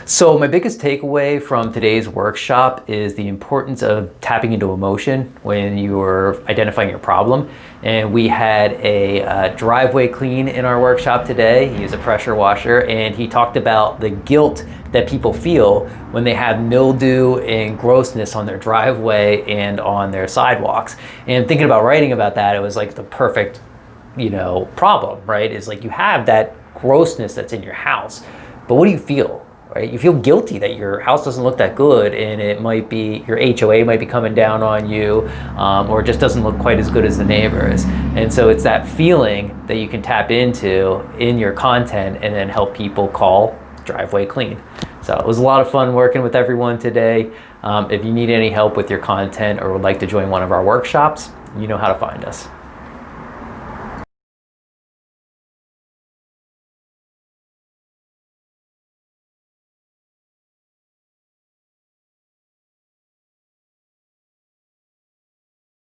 So my biggest takeaway from today's workshop is the importance of tapping into emotion when you're identifying your problem. And we had a driveway clean in our workshop today. He used a pressure washer, and he talked about the guilt that people feel when they have mildew and grossness on their driveway and on their sidewalks. And thinking about writing about that, it was like the perfect, problem, right? It's like you have that grossness that's in your house, but what do you feel? Right? You feel guilty that your house doesn't look that good, and it might be your HOA might be coming down on you, or it just doesn't look quite as good as the neighbors. And so it's that feeling that you can tap into in your content and then help people call driveway clean. So it was a lot of fun working with everyone today. If you need any help with your content or would like to join one of our workshops, you know how to find us.